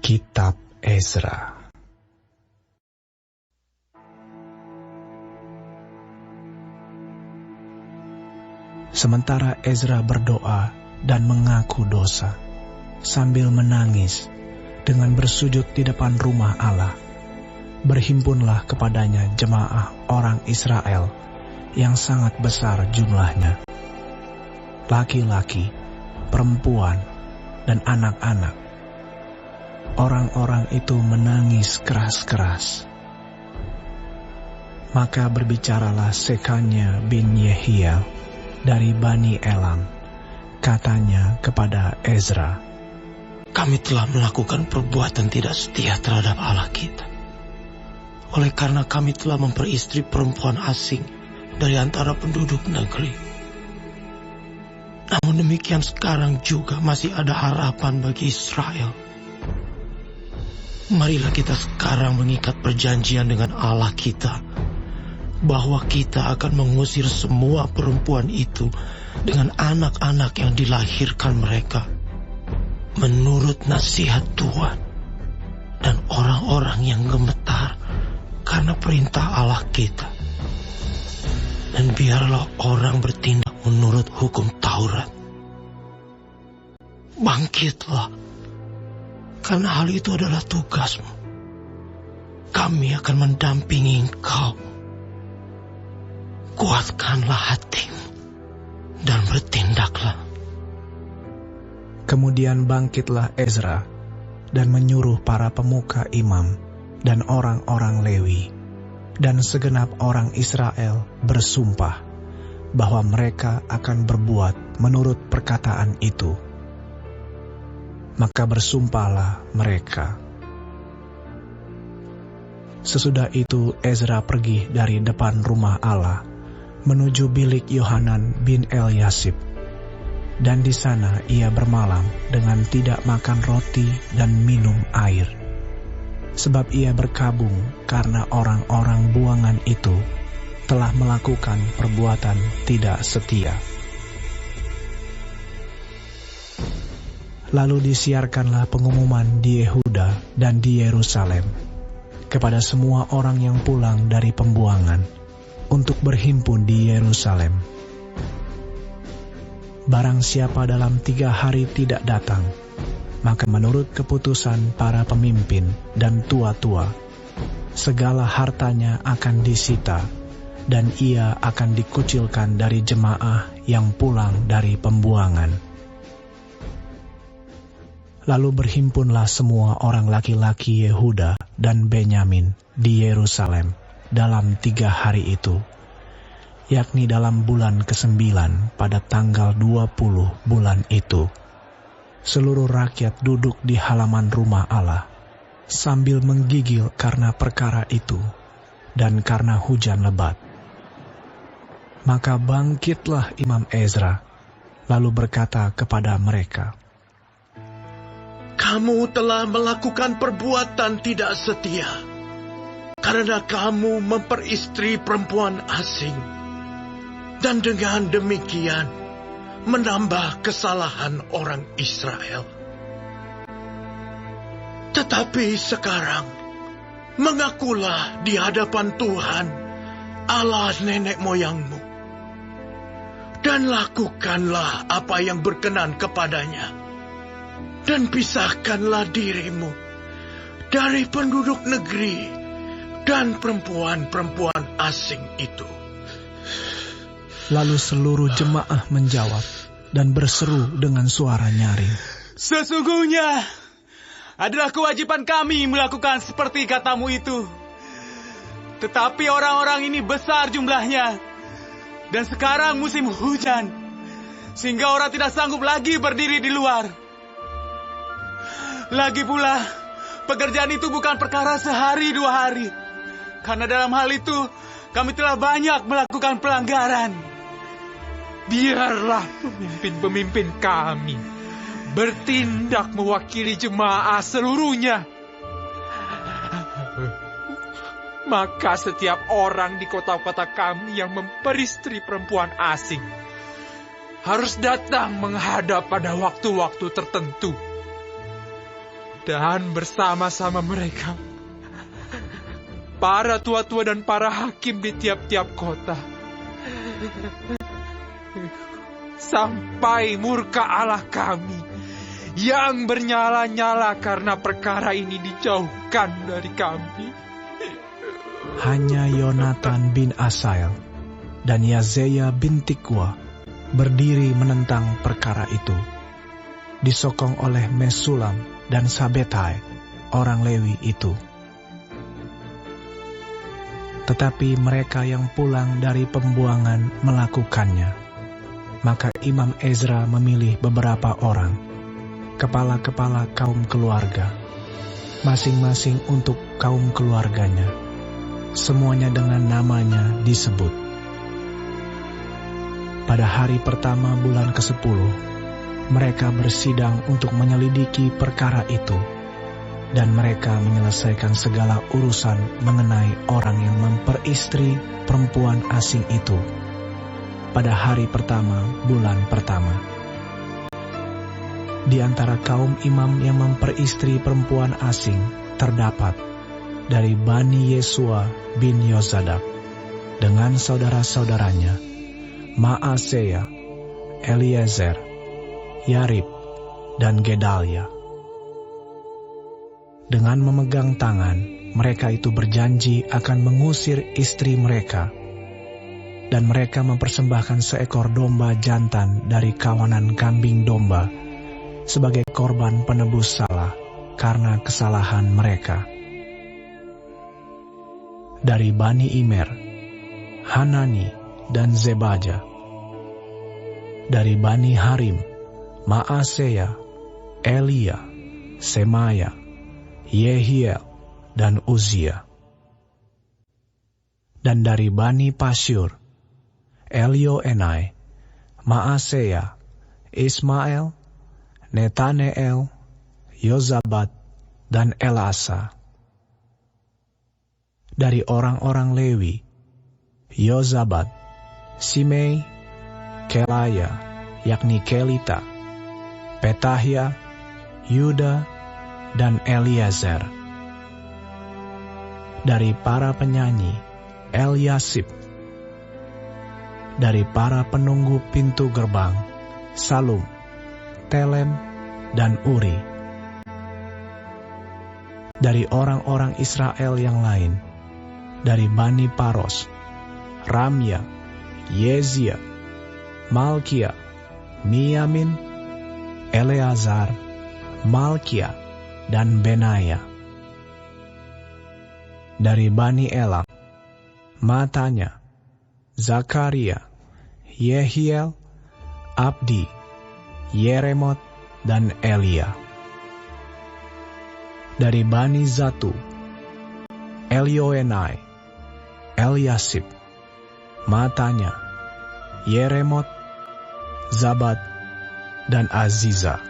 Kitab Ezra. Sementara Ezra berdoa dan mengaku dosa, sambil menangis dengan bersujud di depan rumah Allah, berhimpunlah kepadanya jemaah orang Israel yang sangat besar jumlahnya, laki-laki, perempuan, dan anak-anak. Orang-orang itu menangis keras-keras. Maka berbicaralah Sekanya bin Yehiel dari Bani Elam, katanya kepada Ezra, "Kami telah melakukan perbuatan tidak setia terhadap Allah kita. Oleh karena kami telah memperistri perempuan asing dari antara penduduk negeri. Namun demikian sekarang juga masih ada harapan bagi Israel. Marilah kita sekarang mengikat perjanjian dengan Allah kita, bahwa kita akan mengusir semua perempuan itu dengan anak-anak yang dilahirkan mereka, menurut nasihat Tuhan, dan orang-orang yang gemetar karena perintah Allah kita. Dan biarlah orang bertindak menurut hukum Taurat. Bangkitlah, karena hal itu adalah tugasmu. Kami akan mendampingi engkau. Kuatkanlah hatimu dan bertindaklah." Kemudian bangkitlah Ezra dan menyuruh para pemuka imam dan orang-orang Lewi dan segenap orang Israel bersumpah bahwa mereka akan berbuat menurut perkataan itu. Maka bersumpahlah mereka. Sesudah itu Ezra pergi dari depan rumah Allah menuju bilik Yohanan bin Eliasib, dan di sana ia bermalam dengan tidak makan roti dan minum air, sebab ia berkabung karena orang-orang buangan itu telah melakukan perbuatan tidak setia. Lalu disiarkanlah pengumuman di Yehuda dan di Yerusalem kepada semua orang yang pulang dari pembuangan untuk berhimpun di Yerusalem. Barang siapa dalam 3 hari tidak datang, maka menurut keputusan para pemimpin dan tua-tua, segala hartanya akan disita, dan ia akan dikucilkan dari jemaah yang pulang dari pembuangan. Lalu berhimpunlah semua orang laki-laki Yehuda dan Benyamin di Yerusalem dalam 3 hari itu, yakni dalam bulan ke-9 pada tanggal 20 bulan itu. Seluruh rakyat duduk di halaman rumah Allah sambil menggigil karena perkara itu dan karena hujan lebat. Maka bangkitlah Imam Ezra lalu berkata kepada mereka, "Kamu telah melakukan perbuatan tidak setia, karena kamu memperistri perempuan asing, dan dengan demikian menambah kesalahan orang Israel. Tetapi sekarang mengakulah di hadapan Tuhan, Allah nenek moyangmu, dan lakukanlah apa yang berkenan kepadanya, dan pisahkanlah dirimu dari penduduk negeri dan perempuan-perempuan asing itu." Lalu seluruh jemaah menjawab dan berseru dengan suara nyaring, "Sesungguhnya adalah kewajiban kami melakukan seperti katamu itu. Tetapi orang-orang ini besar jumlahnya, dan sekarang musim hujan, sehingga orang tidak sanggup lagi berdiri di luar. Lagi pula, pekerjaan itu bukan perkara sehari 2 hari, karena dalam hal itu kami telah banyak melakukan pelanggaran. Biarlah pemimpin-pemimpin kami bertindak mewakili jemaah seluruhnya. Maka setiap orang di kota-kota kami yang memperistri perempuan asing harus datang menghadap pada waktu-waktu tertentu. Dan bersama-sama mereka, para tua-tua dan para hakim di tiap-tiap kota, sampai murka Allah kami yang bernyala-nyala karena perkara ini dijauhkan dari kami. Hanya Yonatan bin Asael dan Yazeya bin Tikwa berdiri menentang perkara itu, disokong oleh Mesulam dan Sabetai, orang Lewi itu. Tetapi mereka yang pulang dari pembuangan melakukannya. Maka Imam Ezra memilih beberapa orang, kepala-kepala kaum keluarga, masing-masing untuk kaum keluarganya, semuanya dengan namanya disebut. Pada hari pertama bulan ke-10, mereka bersidang untuk menyelidiki perkara itu, dan mereka menyelesaikan segala urusan mengenai orang yang memperistri perempuan asing itu pada hari pertama bulan pertama. Di antara kaum imam yang memperistri perempuan asing terdapat dari Bani Yesua bin Yozadak dengan saudara-saudaranya Maaseya, Eliezer, Yarib, dan Gedalia. Dengan memegang tangan, mereka itu berjanji akan mengusir istri mereka, dan mereka mempersembahkan seekor domba jantan dari kawanan kambing domba sebagai korban penebus salah karena kesalahan mereka. Dari Bani Imer, Hanani dan Zebaja. Dari Bani Harim, Maaseya, Elia, Semaya, Yehiel, dan Uzia. Dan dari Bani Pasyur, Elioenai, Maaseya, Ismael, Netaneel, Yozabat, dan Elasa. Dari orang-orang Lewi, Yozabat, Simei, Kelaya, yakni Kelita, Petahia, Yuda, dan Eliezer. Dari para penyanyi, Eliasib. Dari para penunggu pintu gerbang, Salum, Telem, dan Uri. Dari orang-orang Israel yang lain, dari Bani Paros, Ramya, Yezia, Malkia, Miyamin, Eleazar, Malkia, dan Benaya. Dari Bani Elam, Matanya, Zakaria, Yehiel, Abdi, Yeremot, dan Elia. Dari Bani Zatu, Elioenai, Eliasib, Matanya, Yeremot, Zabad, dan Aziza.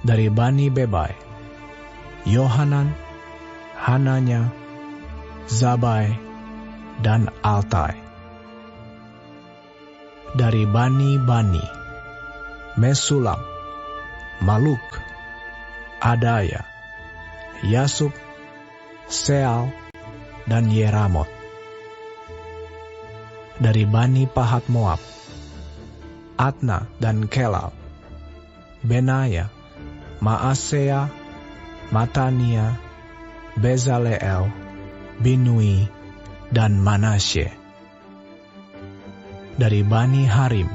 Dari Bani Bebai, Yohanan, Hananya, Zabai, dan Altai. Dari Bani, Mesulam, Maluk, Adaya, Yasub, Seal, dan Yeramot. Dari Bani Pahat Moab, Atna dan Kelal, Benaya, Maaseya, Matania, Bezaleel, Binui, dan Manasye. Dari Bani Harim,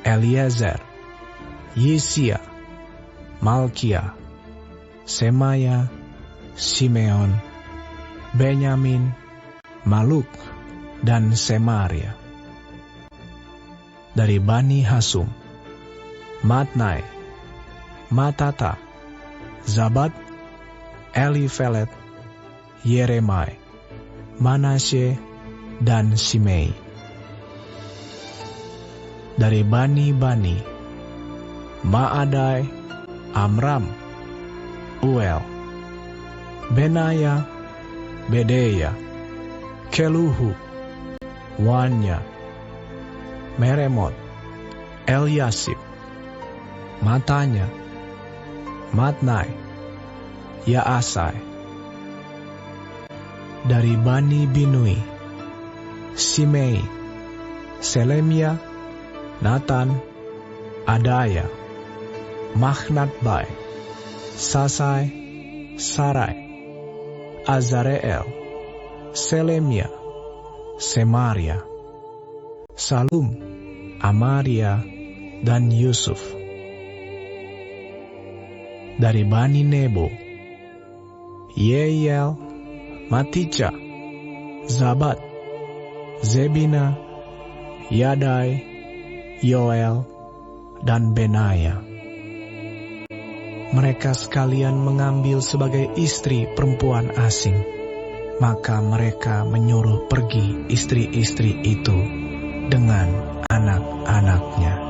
Eliezer, Yisia, Malkia, Semaya, Simeon, Benyamin, Maluk, dan Semaria. Dari Bani Hasum, Matnai, Matata, Zabad, Elifelet, Yeremai, Manasye, dan Simei. Dari Bani, Maadai, Amram, Uel, Benaya, Bedeya, Keluhu, Wanya, Meremot, Eliasib, Matanya, Matnai, Yaasai. Dari Bani Binui, Simei, Selemia, Natan, Adaya, Machnatbai, Sasai, Sarai, Azareel, Selemia, Semaria, Salum, Amaria, dan Yusuf. Dari Bani Nebo, Yeiel, Matica, Zabat, Zebina, Yadai, Yoel, dan Benaya. Mereka sekalian mengambil sebagai istri perempuan asing. Maka mereka menyuruh pergi istri-istri itu dengan anak-anaknya.